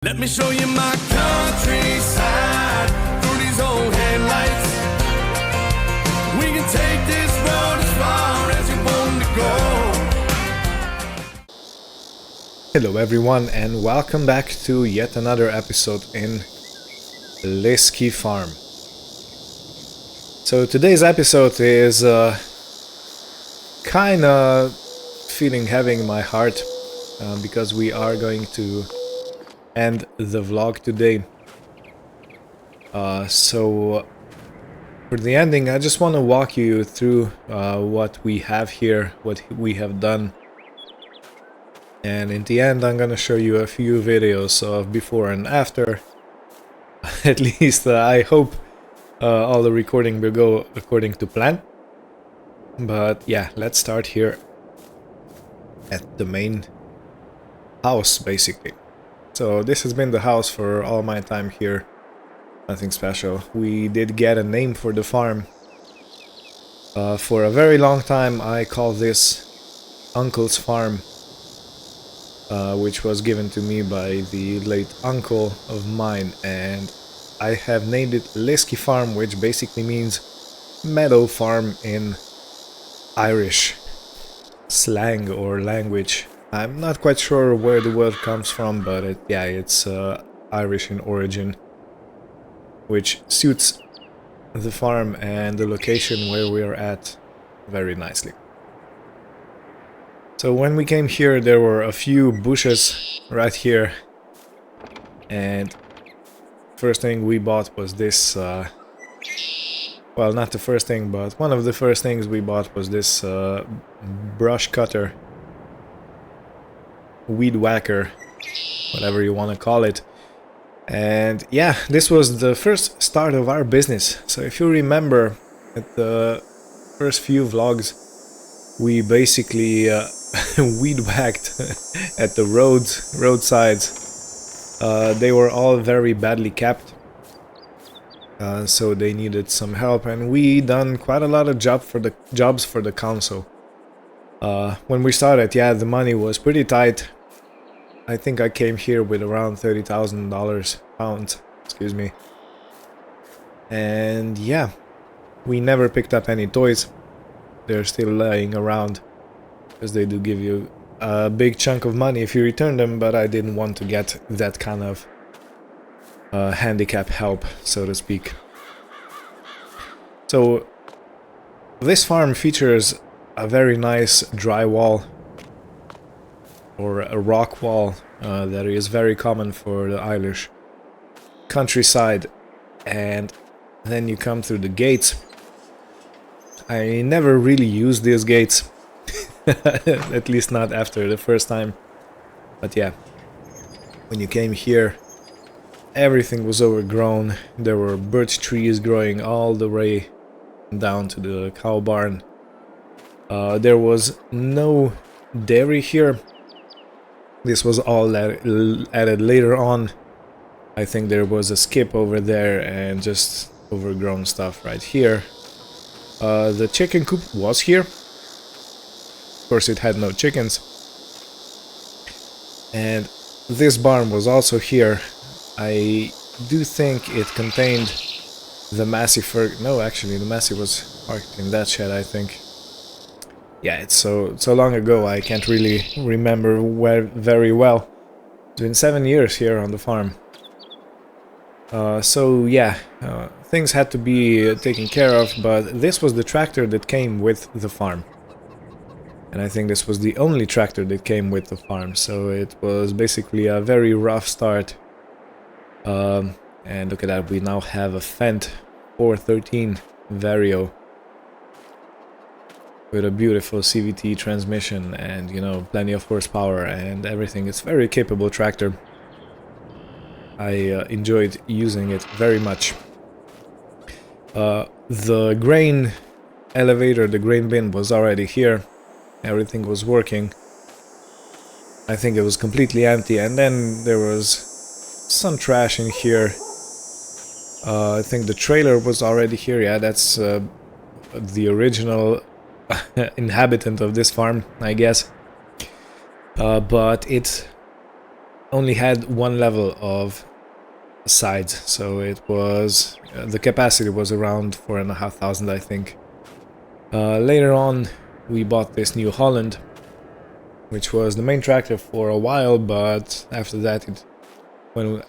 Let me show you my countryside through these old headlights. We can take this road as far as you want to go. Hello everyone and welcome back to yet another episode in Balyspring farm. So today's episode is kinda feeling heavy in my heart because we are going to end the vlog today. So for the ending I just want to walk you through what we have here, what we have done, and in the end I'm gonna show you a few videos of before and after. At least I hope all the recording will go according to plan. But yeah, let's start here at the main house basically. So this has been the house for all my time here, nothing special. We did get a name for the farm. For a very long time I called this Uncle's Farm, which was given to me by the late uncle of mine, and I have named it Balyspring Farm, which basically means meadow farm in Irish slang or language. I'm not quite sure where the word comes from, but it's Irish in origin, which suits the farm and the location where we are at very nicely. So when we came here there were a few bushes right here, and first thing we bought was this, well, not the first thing, but one of the first things we bought was this brush cutter, weed whacker, whatever you want to call it. And yeah, this was the first start of our business. So if you remember, at the first few vlogs we basically weed whacked at the roadsides. They were all very badly kept, so they needed some help, and we done quite a lot of jobs for the council. When we started, yeah, the money was pretty tight. I think I came here with around £30,000, excuse me. And yeah, we never picked up any toys. They're still lying around, because they do give you a big chunk of money if you return them, but I didn't want to get that kind of handicap help, so to speak. So this farm features a very nice dry wall, or a rock wall, that is very common for the Irish countryside. And then you come through the gates. I never really used these gates, at least not after the first time. But yeah, when you came here, everything was overgrown. There were birch trees growing all the way down to the cow barn. There was no dairy here. This was all added later on. I think there was a skip over there and just overgrown stuff right here. The chicken coop was here. Of course it had no chickens. And this barn was also here. I do think it contained the Massey no, actually the Massey was parked in that shed, I think. Yeah, it's so long ago I can't really remember very well. It's been 7 years here on the farm. So yeah, things had to be taken care of, but this was the tractor that came with the farm. And I think this was the only tractor that came with the farm, so it was basically a very rough start. And look at that, we now have a Fendt 413 Vario with a beautiful CVT transmission and, you know, plenty of horsepower and everything. It's a very capable tractor. I enjoyed using it very much. The grain elevator, the grain bin was already here. Everything was working. I think it was completely empty, and then there was some trash in here. I think the trailer was already here. Yeah, that's the original inhabitant of this farm, I guess. But it only had one level of sides, so it was the capacity was around 4,500, I think. Later on, we bought this New Holland, which was the main tractor for a while, but after that,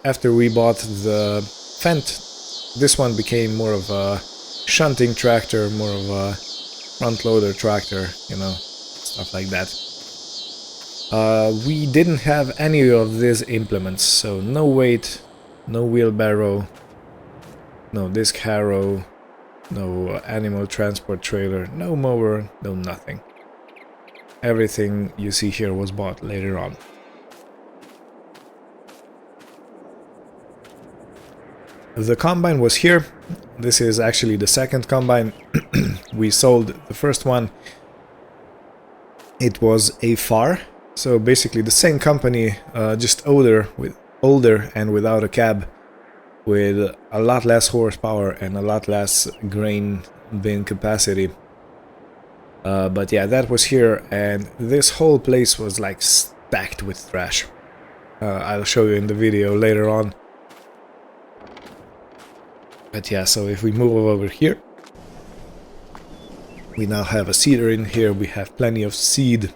after we bought the Fendt, this one became more of a shunting tractor, more of a front loader tractor, you know, stuff like that. We didn't have any of these implements, so no weight, no wheelbarrow, no disc harrow, no animal transport trailer, no mower, no nothing. Everything you see here was bought later on. The combine was here. This is actually the second combine. We sold the first one. It was a FAR, so basically the same company, just older and without a cab, with a lot less horsepower and a lot less grain bin capacity. But yeah, that was here, and this whole place was like stacked with trash. I'll show you in the video later on. But yeah, so if we move over here, we now have a seeder in here. We have plenty of seed,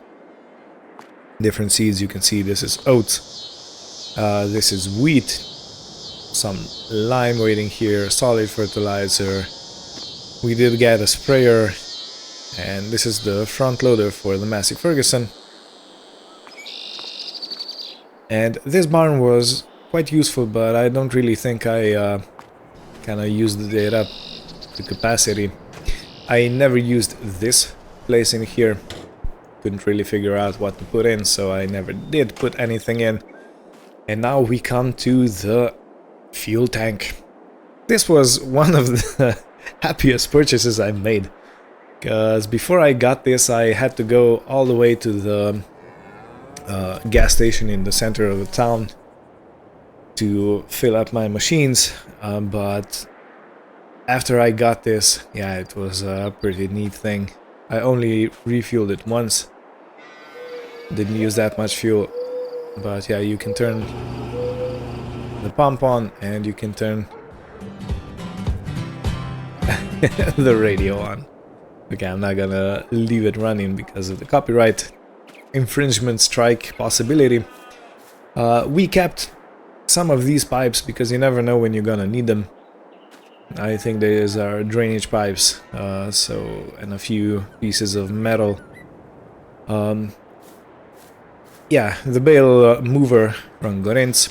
different seeds. You can see this is oats, this is wheat, some lime waiting here, solid fertilizer. We did get a sprayer, and this is the front loader for the Massey Ferguson. And this barn was quite useful, but I don't really think I kind of used it up to capacity. I never used this place in here. Couldn't really figure out what to put in, so I never did put anything in. And now we come to the fuel tank. This was one of the happiest purchases I made, because before I got this I had to go all the way to the gas station in the center of the town to fill up my machines, but after I got this, yeah, it was a pretty neat thing. I only refueled it once, didn't use that much fuel, but yeah, you can turn the pump on and you can turn the radio on. Okay, I'm not gonna leave it running because of the copyright infringement strike possibility. We kept some of these pipes because you never know when you're gonna need them. I think these are drainage pipes, and a few pieces of metal. Yeah, the bale mover from Gorinz,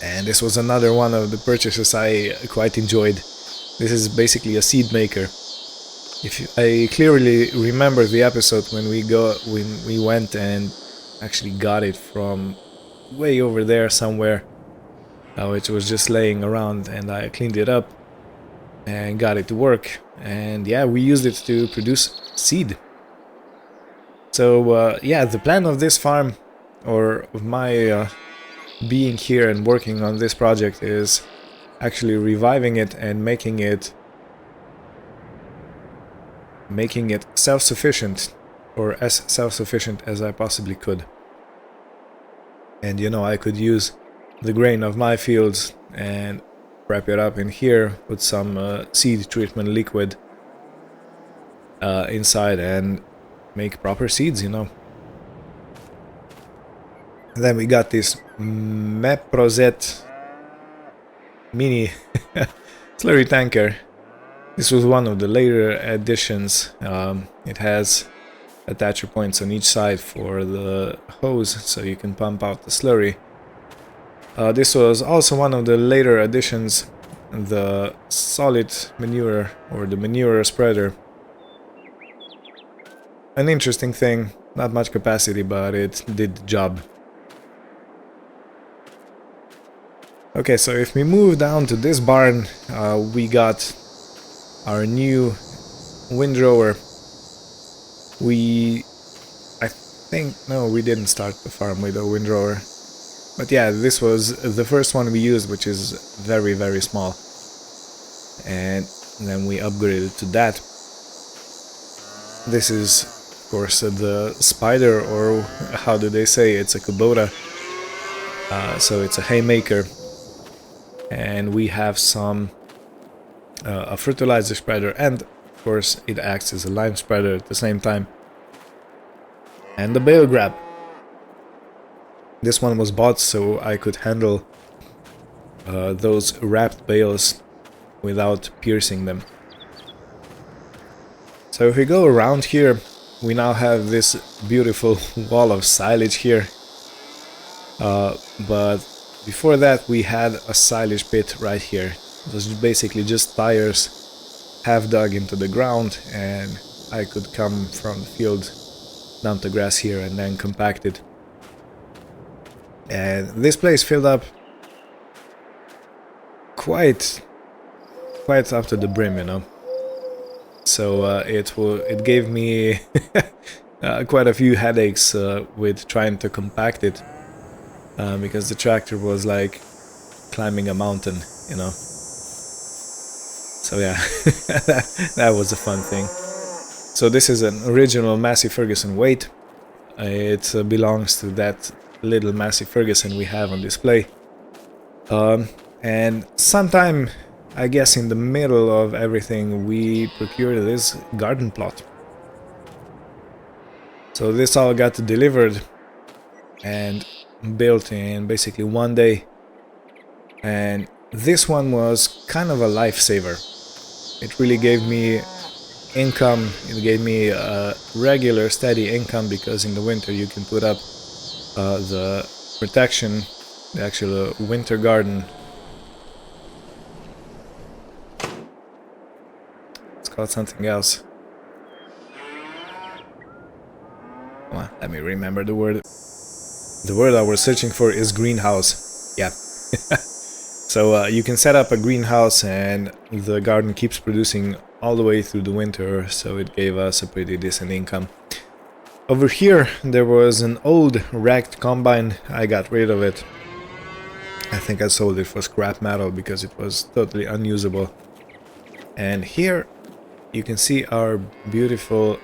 and this was another one of the purchases I quite enjoyed. This is basically a seed maker. I clearly remember the episode when we went and actually got it from way over there somewhere, which was just laying around, and I cleaned it up and got it to work, and yeah, we used it to produce seed. So yeah, the plan of this farm, or of my being here and working on this project, is actually reviving it and making it self-sufficient, or as self-sufficient as I possibly could. And you know, I could use the grain of my fields and wrap it up in here with some seed treatment liquid inside and make proper seeds, you know. And then we got this Meprozet mini slurry tanker. This was one of the later additions. It has attacher points on each side for the hose, so you can pump out the slurry. This was also one of the later additions, the solid manure, or the manure spreader. An interesting thing, not much capacity, but it did the job. Okay, so if we move down to this barn, we got our new windrower. No, we didn't start the farm with a windrower. But yeah, this was the first one we used, which is very, very small. And then we upgraded to that. This is, of course, the Spider, or how do they say, it's a Kubota. So it's a haymaker, and we have some a fertilizer spreader, and of course it acts as a lime spreader at the same time. And the bale grab. This one was bought so I could handle those wrapped bales without piercing them. So if we go around here, we now have this beautiful wall of silage here. But before that we had a silage pit right here. It was basically just tires half dug into the ground, and I could come from the field, dump the grass here and then compact it. And this place filled up quite up to the brim, you know. So it gave me quite a few headaches with trying to compact it, because the tractor was like climbing a mountain, you know. So yeah, that was a fun thing. So this is an original Massey Ferguson weight. It belongs to that little Massey Ferguson we have on display. And sometime, I guess in the middle of everything, we procured this garden plot. So this all got delivered and built in basically one day. And this one was kind of a lifesaver. It really gave me income. It gave me a regular steady income, because in the winter you can put up the protection, the actual winter garden. It's called something else. Come on, let me remember the word. The word I was searching for is greenhouse. Yeah. So you can set up a greenhouse and the garden keeps producing all the way through the winter, so it gave us a pretty decent income. Over here there was an old wrecked combine. I got rid of it. I think I sold it for scrap metal because it was totally unusable. And here you can see our beautiful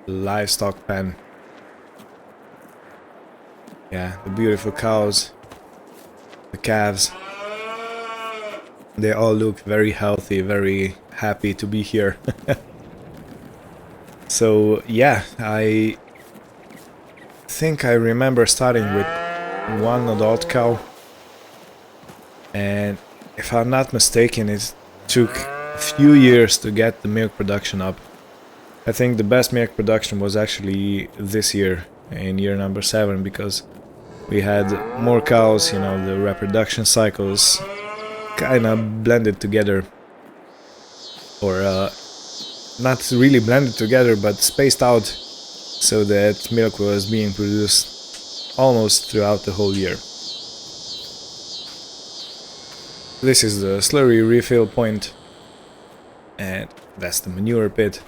livestock pen. Yeah, the beautiful cows, the calves. They all look very healthy, very happy to be here. So yeah, I think I remember starting with one adult cow, and if I'm not mistaken, it took a few years to get the milk production up. I think the best milk production was actually this year, in year number 7, because we had more cows, you know, the reproduction cycles kind of blended together, or not really blended together, but spaced out, so that milk was being produced almost throughout the whole year. This is the slurry refill point, and that's the manure pit.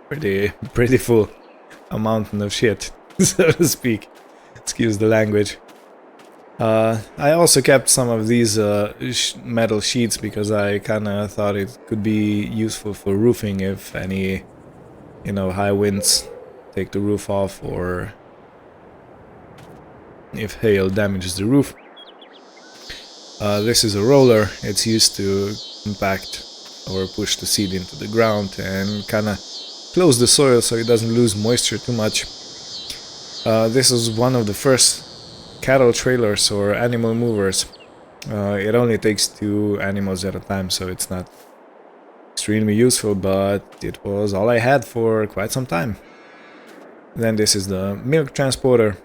Pretty full, a mountain of shit, so to speak. Excuse the language. I also kept some of these metal sheets because I kinda thought it could be useful for roofing if any, you know, high winds take the roof off, or if hail damages the roof. This is a roller. It's used to compact or push the seed into the ground and kinda close the soil so it doesn't lose moisture too much. This is one of the first cattle trailers or animal movers. It only takes 2 animals at a time, so it's not extremely useful, but it was all I had for quite some time. Then this is the milk transporter.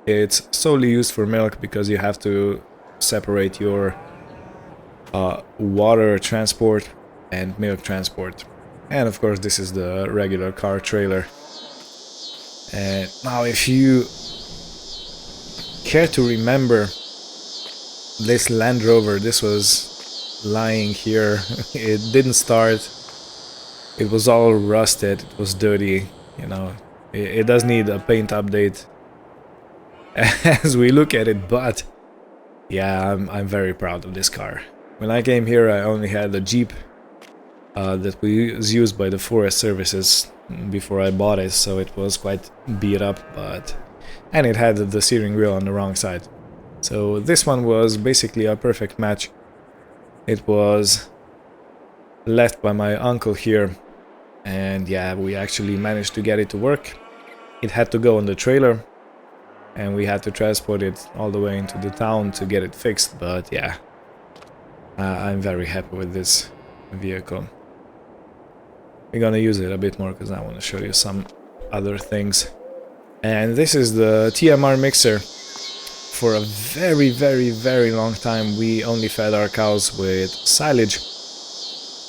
It's solely used for milk because you have to separate your water transport and milk transport. And of course this is the regular car trailer. And now if you care to remember this Land Rover, this was lying here. It didn't start. It was all rusted. It was dirty, you know. It does need a paint update as we look at it, but yeah, I'm very proud of this car. When I came here I only had a Jeep that was used by the Forest Services before I bought it, so it was quite beat up, and it had the steering wheel on the wrong side. So this one was basically a perfect match. It was left by my uncle here, and yeah, we actually managed to get it to work. It had to go on the trailer, and we had to transport it all the way into the town to get it fixed, but yeah, I'm very happy with this vehicle. We're gonna use it a bit more because I want to show you some other things. And this is the TMR mixer. For a very long time we only fed our cows with silage,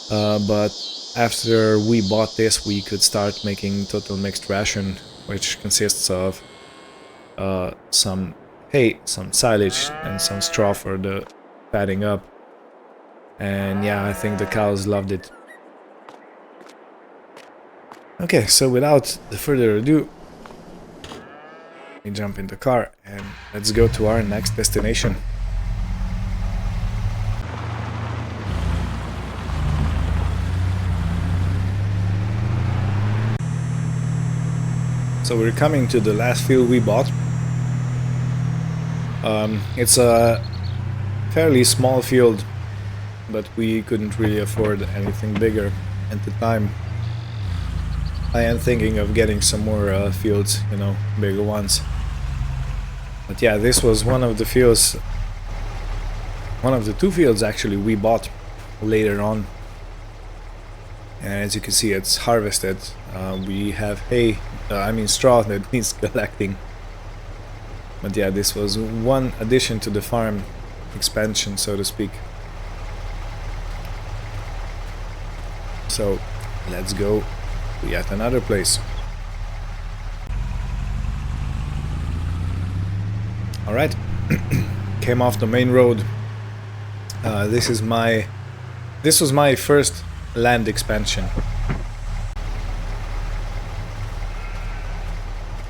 but after we bought this we could start making total mixed ration, which consists of some hay, some silage and some straw for the padding up. And yeah, I think the cows loved it. Okay, so without further ado, we jump in the car and let's go to our next destination. So we're coming to the last field we bought. It's a fairly small field, but we couldn't really afford anything bigger at the time. I am thinking of getting some more fields, you know, bigger ones. But yeah, this was one of the fields, one of the two fields actually we bought later on. And as you can see, it's harvested. We have hay, I mean straw that needs collecting. But yeah, this was one addition to the farm expansion, so to speak. So let's go to yet another place. Alright, came off the main road. This was my first land expansion.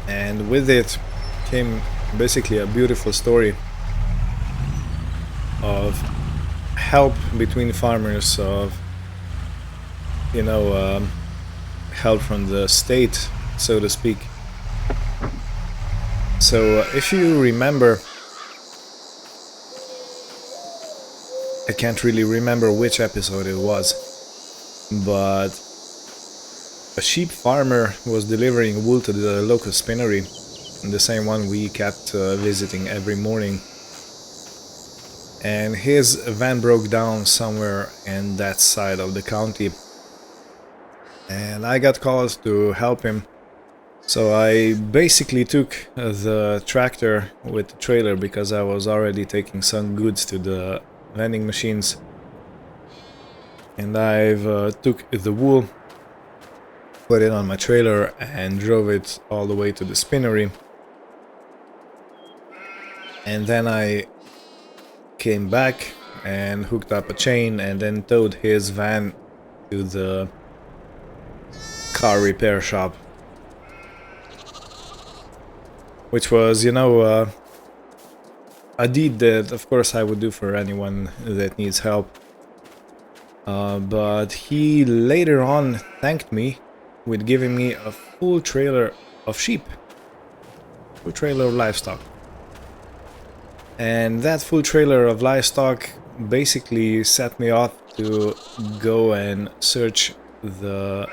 And with it came basically a beautiful story of help between farmers, of, you know, help from the state, so to speak. So if you remember, I can't really remember which episode it was, but a sheep farmer was delivering wool to the local spinnery, the same one we kept visiting every morning. And his van broke down somewhere in that side of the county. And I got called to help him. So I basically took the tractor with the trailer because I was already taking some goods to the vending machines. And I've took the wool, put it on my trailer and drove it all the way to the spinnery. And then I came back and hooked up a chain and then towed his van to the car repair shop. Which was, you know, a deed that of course I would do for anyone that needs help. But he later on thanked me with giving me a full trailer of sheep. Full trailer of livestock. And that full trailer of livestock basically set me off to go and search the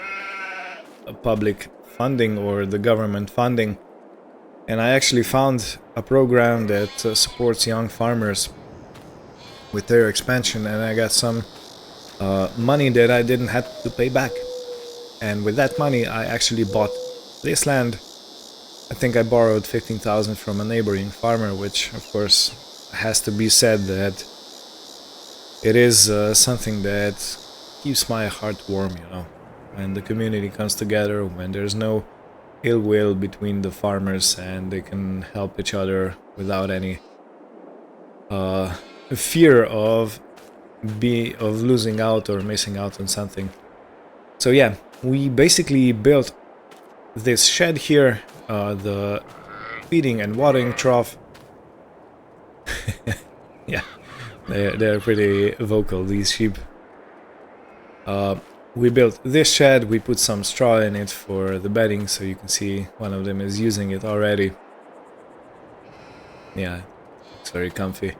public funding or the government funding. And I actually found a program that supports young farmers with their expansion, and I got some money that I didn't have to pay back. And with that money I actually bought this land. I think I borrowed 15,000 from a neighboring farmer, which of course has to be said that it is something that keeps my heart warm, you know. When the community comes together, when there's no ill will between the farmers and they can help each other without any fear of losing out or missing out on something. So yeah, we basically built this shed here, the feeding and watering trough. Yeah, they're pretty vocal, these sheep. We built this shed, we put some straw in it for the bedding, so you can see one of them is using it already. Yeah, It's very comfy.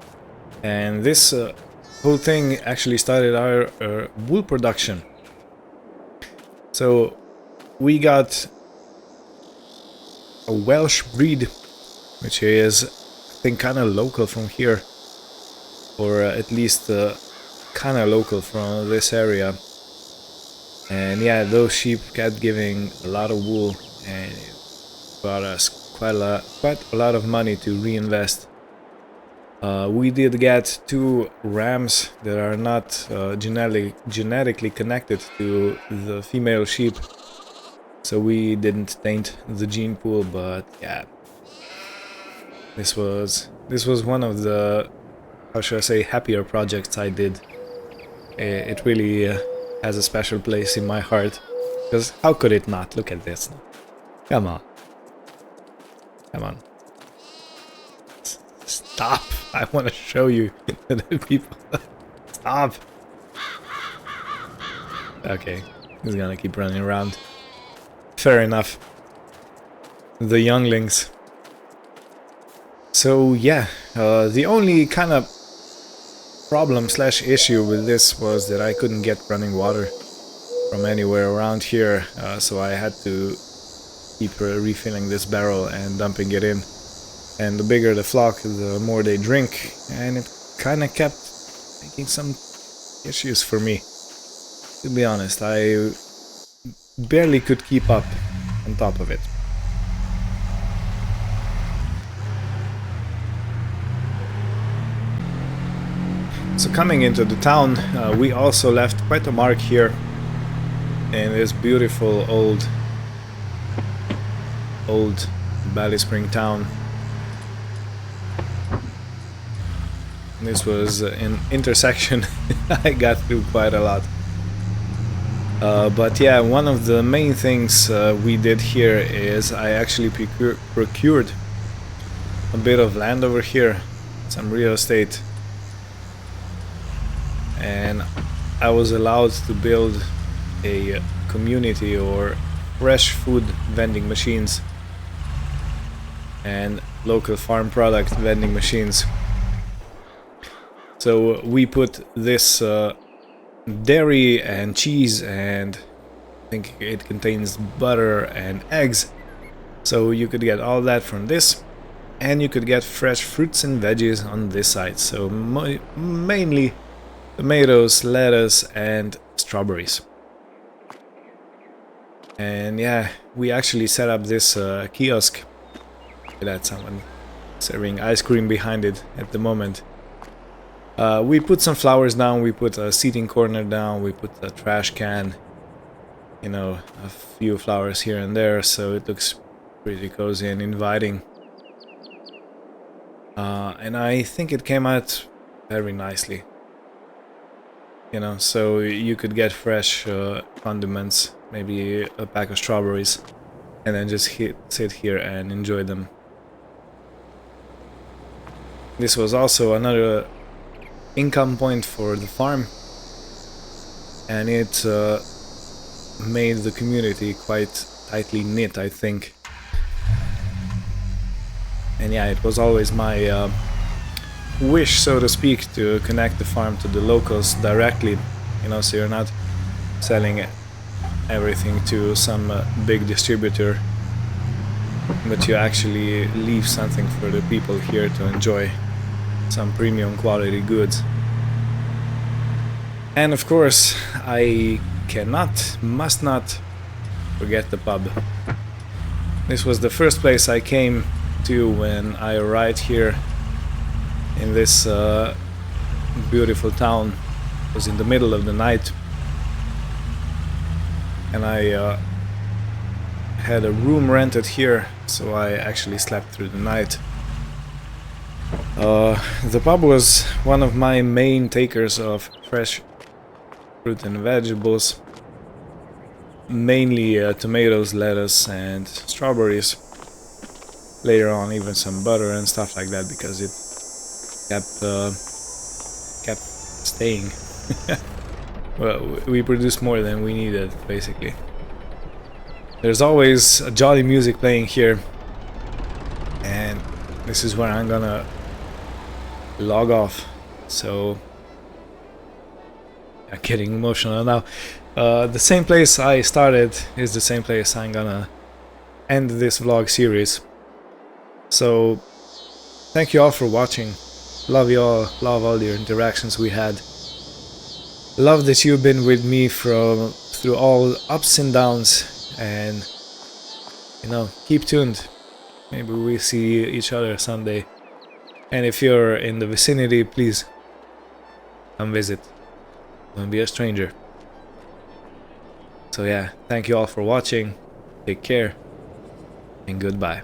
And this whole thing actually started our wool production. So we got a Welsh breed, which is, I think, kind of local from here, or at least kind of local from this area. And yeah, those sheep kept giving a lot of wool, and it brought us quite a lot of money to reinvest. We did get 2 rams that are not genetically connected to the female sheep, so we didn't taint the gene pool. But yeah, this was one of the, how should I say, happier projects I did. It really has a special place in my heart, because how could it not? Look at this. Come on. Come on. Stop! I want to show you to the people. Stop! Okay, he's gonna keep running around. Fair enough. The younglings. So yeah, the only kind of problem slash issue with this was that I couldn't get running water from anywhere around here, so I had to keep refilling this barrel and dumping it in. And the bigger the flock, the more they drink, and it kind of kept making some issues for me. To be honest, I barely could keep up on top of it. So coming into the town, we also left quite a mark here in this beautiful old Balyspring town. This was an intersection I got through quite a lot. But yeah, one of the main things we did here is I actually procured a bit of land over here, some real estate. And I was allowed to build a community or fresh food vending machines and local farm product vending machines. So we put this dairy and cheese, and I think it contains butter and eggs. So you could get all that from this, and you could get fresh fruits and veggies on this side. So mainly tomatoes, lettuce, and strawberries. And yeah, we actually set up this kiosk. Look at that, someone serving ice cream behind it at the moment. We put some flowers down, we put a seating corner down, we put a trash can, you know, a few flowers here and there, so it looks pretty cozy and inviting. And I think it came out very nicely. You know, so you could get fresh condiments, maybe a pack of strawberries, and then just sit here and enjoy them. This was also another income point for the farm, and it made the community quite tightly knit, I think. And yeah, it was always my wish, so to speak, to connect the farm to the locals directly, you know, so you're not selling everything to some big distributor, but you actually leave something for the people here to enjoy, some premium quality goods. And of course, I must not forget the pub. This was the first place I came to when I arrived here in this beautiful town. It was in the middle of the night, and I had a room rented here, so I actually slept through the night. The pub was one of my main takers of fresh fruit and vegetables, mainly tomatoes, lettuce, and strawberries. Later on, even some butter and stuff like that, because it kept staying. Well, we produced more than we needed, basically. There's always a jolly music playing here, and this is where I'm gonna log off. So I'm getting emotional now. The same place I started is the same place I'm gonna end this vlog series. So thank you all for watching. Love you all, love all your interactions we had. Love that you've been with me through all ups and downs, and you know, keep tuned. Maybe we see each other someday. And if you're in the vicinity, please come visit. Don't be a stranger. So yeah, thank you all for watching. Take care and goodbye.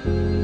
Thank you.